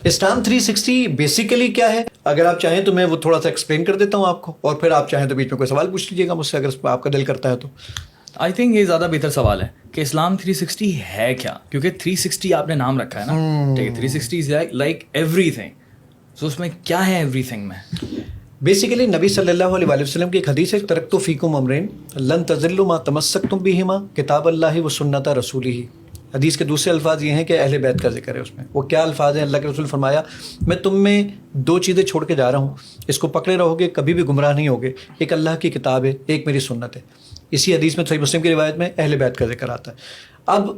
اسلام 360 basically کیا ہے؟ اگر آپ چاہیں تو میں وہ تھوڑا سا ایکسپلین کر دیتا ہوں آپ کو، اور پھر آپ چاہیں تو بیچ میں کوئی سوال پوچھ لیجیے گا مجھ سے اگر آپ کا دل کرتا ہے تو. آئی تھنک یہ زیادہ بہتر سوال ہے کہ اسلام 360 ہے کیا، کیونکہ 360 آپ نے نام رکھا ہے نا، ٹھیک ہے، 360 از لائک ایوری تھنگ. سو اس میں کیا ہے ایوری تھنگ میں؟ بیسیکلی نبی صلی اللہ علیہ وآلہ وسلم کی ایک حدیث ہے، ترکت فیکم امرین لن تضلوا ما تمسکتم بہما کتاب اللہ و سنت رسولہ. حدیث کے دوسرے الفاظ یہ ہیں کہ اہل بیت کا ذکر ہے اس میں. وہ کیا الفاظ ہیں؟ اللہ کے رسول فرمایا میں تم میں دو چیزیں چھوڑ کے جا رہا ہوں، اس کو پکڑے رہو گے کبھی بھی گمراہ نہیں ہوگے. ایک اللہ کی کتاب ہے، ایک میری سنت ہے. اسی حدیث میں صحیح مسلم کی روایت میں اہل بیت کا ذکر آتا ہے. اب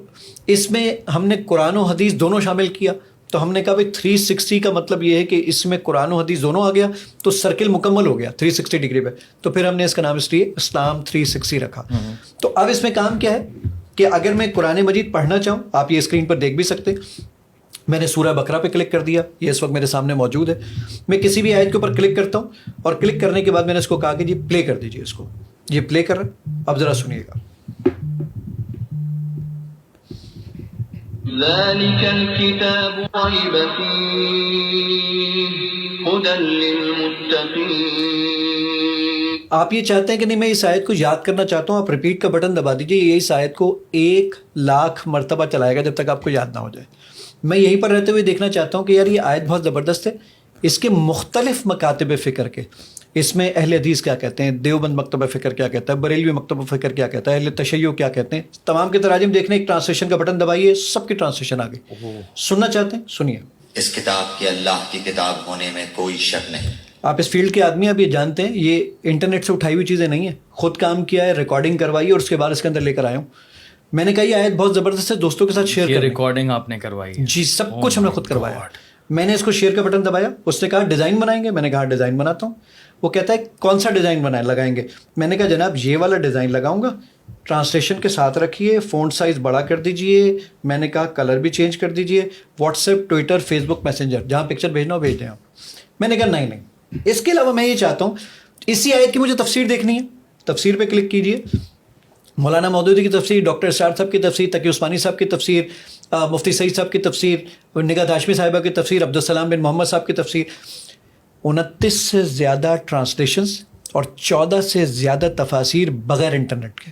اس میں ہم نے قرآن و حدیث دونوں شامل کیا، تو ہم نے کہا بھائی 360 کا مطلب یہ ہے کہ اس میں قرآن و حدیث دونوں آ گیا تو سرکل مکمل ہو گیا 360 ڈگری پہ. تو پھر ہم نے اس کا نام اس لیے اسلام 360 رکھا. تو اب اس میں کام کیا ہے کہ اگر میں قرآن مجید پڑھنا چاہوں، آپ یہ اسکرین پر دیکھ بھی سکتے، میں نے سورہ بقرہ پہ کلک کر دیا، یہ اس وقت میرے سامنے موجود ہے. میں کسی بھی آیت کے اوپر کلک کرتا ہوں اور کلک کرنے کے بعد میں نے اس کو کہا کہ جی پلے کر دیجیے اس کو. یہ پلے کر رہا ہے، اب ذرا سنیے گا. ذلك الكتاب ريب فيه هدى للمتقين. آپ یہ چاہتے ہیں کہ نہیں میں اس آیت کو یاد کرنا چاہتا ہوں، آپ ریپیٹ کا بٹن دبا دیجیے، یہ اس آیت کو 1,00,000 مرتبہ چلائے گا جب تک آپ کو یاد نہ ہو جائے. میں یہیں پر رہتے ہوئے دیکھنا چاہتا ہوں کہ یار یہ آیت بہت زبردست ہے. اس کے مختلف مکاتب فکر کے، اس میں اہل حدیث کیا کہتے ہیں، دیوبند مکتبہ فکر کیا کہتا ہے، بریلوی مکتبہ فکر کیا کہتا ہے، اہل تشیع کیا کہتے ہیں، تمام کے تراجم دیکھنے. ایک ٹرانسلیشن کا بٹن دبائیے، سب کی ٹرانسلیشن آ گئی. سننا چاہتے ہیں؟ سنیے. اس کتاب کے اللہ کی کتاب ہونے میں کوئی شک نہیں. آپ اس فیلڈ کے آدمی آپ یہ جانتے ہیں یہ انٹرنیٹ سے اٹھائی ہوئی چیزیں نہیں ہیں، خود کام کیا ہے، ریکارڈنگ کروائی اور اس کے بعد اس کے اندر لے کر آیا ہوں. میں نے کہا یہ آیت بہت زبردست ہے، دوستوں کے ساتھ شیئر یہ کریں. ریکارڈنگ آپ نے کروائی ہے؟ جی سب کچھ ہم نے خود کروایا. میں نے اس کو شیئر کا بٹن دبایا، اس نے کہا ڈیزائن بنائیں گے، میں نے کہا ڈیزائن بناتا ہوں. وہ کہتا ہے کون سا ڈیزائن لگائیں گے؟ میں نے کہا جناب یہ والا ڈیزائن لگاؤں گا، ٹرانسلیشن کے ساتھ رکھیے، فونٹ سائز بڑا کر دیجئے. میں نے کہا کلر بھی چینج کر دیجئے، واٹس ایپ، ٹویٹر، فیس بک، میسنجر، جہاں پکچر بھیجنا ہو بھیج دیں آپ. میں نے کہا نہیں. اس کے علاوہ میں یہ چاہتا ہوں اسی آیت کی مجھے تفسیر دیکھنی ہے. تفسیر پہ کلک کیجئے. مولانا مودودی کی تفسیر، ڈاکٹر اسرار صاحب کی تفسیر، تقی عثمانی صاحب کی تفسیر، مفتی سعید صاحب کی تفسیر، نگہت ہاشمی صاحبہ کی تفسیر، عبدالسلام بن محمد صاحب کی تفسیر. 29 سے زیادہ ٹرانسلیشنز اور 14 سے زیادہ تفاسیر بغیر انٹرنیٹ کے.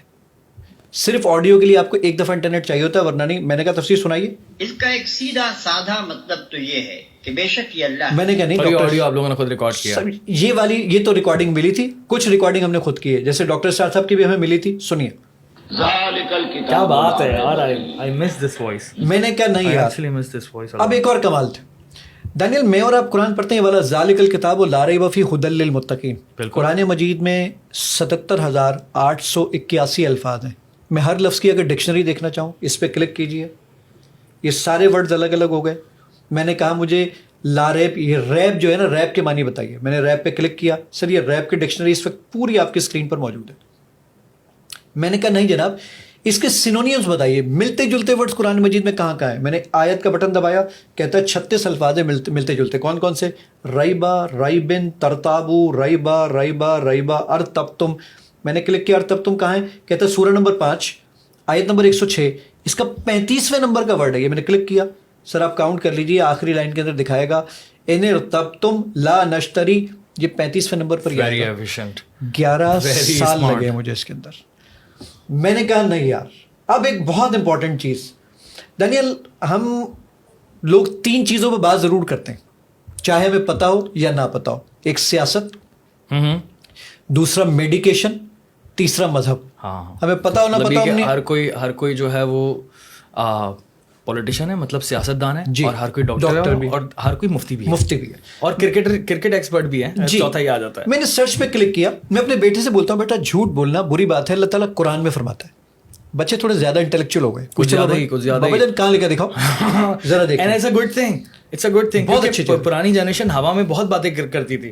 صرف آڈیو کے لیے آپ کو ایک دفعہ انٹرنیٹ چاہیے ہوتا ہے، ورنہ نہیں. میں نے کہا تفسیر سنائیے. اس کا ایک سیدھا سادہ مطلب تو یہ ہے کہ بے شک یہ اللہ میں نے کہا نہیں آڈیو ڈاکٹر آپ لوگوں نے خود ریکارڈ کیا؟ یہ والی یہ تو ریکارڈنگ ملی تھی، کچھ ریکارڈنگ ہم نے خود کی ہے، جیسے ڈاکٹر اسرار صاحب کی بھی ہمیں ملی تھی. سنیے. ذالک الکتاب کیا بات ہے یار، I miss this voice. میں نے کہا نہیں I یار. actually miss this voice. اب ایک اور کمال تھا دانیل، میں اور آپ قرآن پڑھتے ہیں والا ذالک الکتاب لا ریب فیہ ھدی للمتقین. قرآن مجید میں 77,881 الفاظ ہیں. میں ہر لفظ کی اگر ڈکشنری دیکھنا چاہوں اس پہ کلک کیجئے، یہ سارے ورڈز الگ الگ ہو گئے. میں نے کہا مجھے لا ریب، یہ ریب جو ہے نا، ریب کے معنی بتائیے. میں نے ریب پہ کلک کیا، سر یہ ریب کی ڈکشنری اس وقت پوری آپ کی اسکرین پر موجود ہے. میں نے کہا نہیں جناب اس کے سینونیمز بتائیے، ملتے جلتے ورڈز قرآن مجید میں کہاں کہاں ہیں. میں نے آیت کا بٹن دبایا، کہتا ہے 36 الفاظ ہیں ملتے جلتے. کون کون سے؟ ریبا، ریبن، ترتابو، ریبا، ارتبتم. میں نے کلک کیا، ارتبتم کہاں ہے؟ کہتا ہے سورہ نمبر 5 آیت نمبر 106، اس کا 35ویں نمبر کا ورڈ ہے یہ. میں نے کلک کیا، سر آپ کاؤنٹ کر لیجیے، آخری لائن کے اندر دکھائے گا ان ارتبتم لا نشتری، یہ 35ویں نمبر پر. Very efficient. 11 سال لگے مجھے اس کے اندر. میں نے کہا نہیں یار. اب ایک بہت امپورٹنٹ چیز دانیل، ہم لوگ 3 چیزوں پہ بات ضرور کرتے ہیں چاہے ہمیں پتہ ہو یا نہ پتہ ہو. ایک سیاست، دوسرا میڈیکیشن، تیسرا مذہب. ہمیں پتہ ہو نہ پتہ ہو. ہر کوئی جو ہے وہ پولیٹیشین ہے، مطلب سیاست دان ہے، اور ہر کوئی ڈاکٹر بھی، اور ہر کوئی مفتی بھی ہے، اور کرکٹ ایکسپرٹ بھی ہے. چوتھا ہی آ جاتا ہے. میں نے سرچ پہ کلک کیا. میں اپنے بیٹے سے بولتا ہوں بیٹا جھوٹ بولنا بری بات ہے، اللہ تعالیٰ قرآن میں فرماتا ہے. بچے تھوڑے زیادہ انٹلیکچوئل ہو گئے، کچھ زیادہ ہی کہاں لے کے دکھاؤ ذرا دیکھیں. And it's a good thing, it's a good thing. بہت اچھی چیز. پرانی جنریشن ہوا میں بہت باتیں کرتی تھی.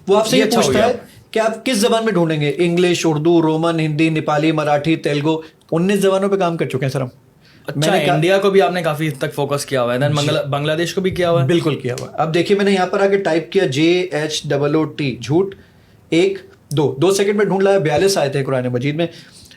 وہ آپ سے یہ پوچھتا ہے کہ آپ کس زبان میں ڈھونڈیں گے، انگلش، اردو، رومن، ہندی، نیپالی، مراٹھی، تیلگو. 19 زبانوں پہ کام کر چکے ہیں سر ہم. اچھا، انڈیا کو بھی آپ نے کافی حد تک فوکس کیا ہوا ہے، بنگلہ دیش کو بھی کیا ہوا ہے. بالکل کیا ہوا ہے. اب دیکھیے میں نے یہاں پر آ کے ٹائپ کیا JHOOT، جھوٹ. 2 سیکنڈ میں ڈھونڈ لایا. 42 آیتیں ہیں قرآن مجید میں.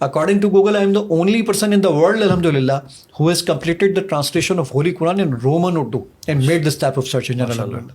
According to Google, I am the only person in the world, alhamdulillah, who has completed the translation of Holy Quran in Roman Urdu and made this type of search engine. alhamdulillah.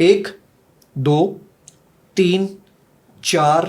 1 2 3 4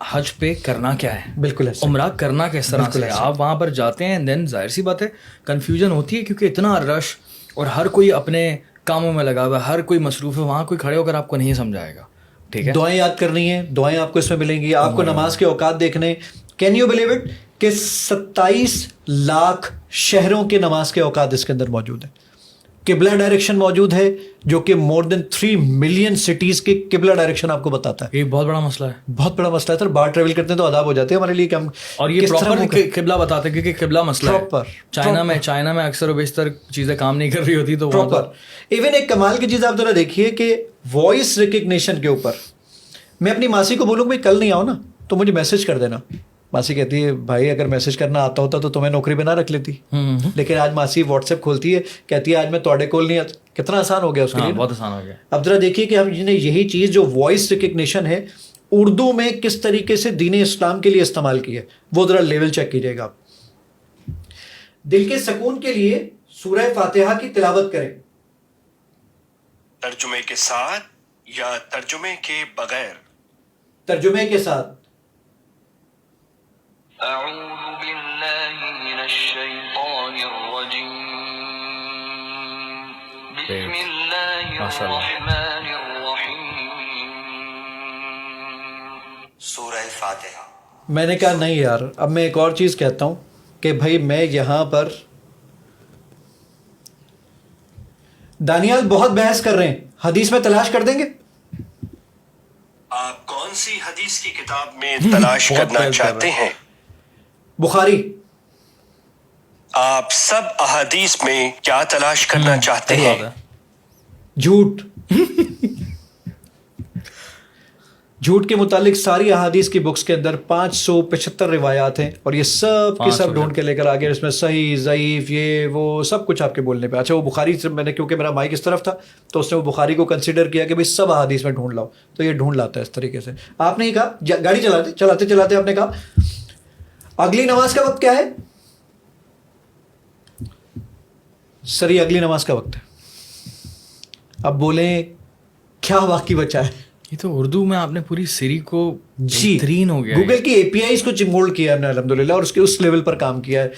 حج پہ کرنا کیا ہے, بالکل ایسا. عمرہ کرنا کس طرح سے. آپ وہاں پر جاتے ہیں دین ظاہر سی بات ہے کنفیوژن ہوتی ہے کیونکہ اتنا رش اور ہر کوئی اپنے کاموں میں لگا ہوا ہے, ہر کوئی مصروف ہے, وہاں کوئی کھڑے ہو کر آپ کو نہیں سمجھائے گا. ٹھیک ہے, دعائیں یاد کرنی ہیں, دعائیں آپ کو اس میں ملیں گی. آپ کو نماز کے اوقات دیکھنے, کین یو بلیو اٹ کہ 27 لاکھ شہروں کے نماز کے اوقات اس کے اندر موجود ہیں. قبلہ ڈائریکشن موجود ہے جو کہ مور دین 3 ملین سٹیز کے قبلہ ڈائریکشن آپ کو بتاتا ہے. یہ بہت بڑا مسئلہ ہے, بہت بڑا مسئلہ ہے سر. باہر ٹریول کرتے ہیں تو عذاب ہو جاتے ہیں ہمارے لیے کہ ہم اور یہ پراپر قبلہ بتاتے ہیں کیونکہ قبلہ مسئلہ ہے. چائنا میں اکثر و بیشتر چیزیں کام نہیں کر رہی ہوتی تو پراپر. ایون ایک کمال کی چیز آپ ذرا دیکھیے کہ وائس ریکگنیشن کے اوپر میں اپنی ماسی کو بولوں بھائی کل نہیں آؤ نا تو مجھے میسج کر دینا. ماسی کہتی ہے بھائی اگر میسج کرنا آتا ہوتا تو تمہیں نوکری پہ نہ رکھ لیتی. لیکن آج ماسی واٹس ایپ کھولتی ہے, کہتی ہے آج میں تواڈے کول نہیں آتا. کتنا آسان ہو گیا اس کے لیے, بہت آسان ہو گیا. اب ذرا دیکھیے کہ ہم نے یہی چیز جو وائس ریکگنیشن ہے اردو میں کس طریقے سے دین اسلام کے لیے استعمال کی ہے, وہ ذرا لیول چیک کیجیے گا. دل کے سکون کے لیے سورہ فاتحہ کی تلاوت کریں. ترجمے کے ساتھ یا ترجمے کے بغیر؟ ترجمے کے ساتھ. أعوذ بالله من الشيطان الرجيم بسم الله الرحمن الرحيم. سورہ فاتحہ. میں نے کہا نہیں یار, اب میں ایک اور چیز کہتا ہوں کہ بھائی میں یہاں پر دانیال بہت بحث کر رہے ہیں, حدیث میں تلاش کر دیں گے. آپ کون سی حدیث کی کتاب میں تلاش کرنا چاہتے ہیں؟ بخاری. آپ سب احادیث میں کیا تلاش کرنا چاہتے ہیں؟ جھوٹ. جھوٹ کے متعلق ساری احادیث کی بکس کے اندر 575 روایات ہیں اور یہ سب کے سب ڈھونڈ کے لے کر آگے اس میں صحیح ضعیف یہ وہ سب کچھ آپ کے بولنے پہ. اچھا وہ بخاری سے میں نے کیونکہ میرا مائک اس طرف تھا تو اس نے وہ بخاری کو کنسیڈر کیا کہ بھائی سب احادیث میں ڈھونڈ لاؤ, تو یہ ڈھونڈ لاتا ہے اس طریقے سے. آپ نے یہ کہا گاڑی چلاتے چلاتے آپ نے کہا اگلی نماز کا وقت کیا ہے سر, یہ اگلی نماز کا وقت ہے. اب بولیں کیا باقی بچا ہے. یہ تو اردو میں آپ نے پوری سری کو جی بہترین ہو گیا. گوگل کی APIs کو چمول کیا ہم نے الحمدللہ اور اس کے اس لیول پر کام کیا ہے.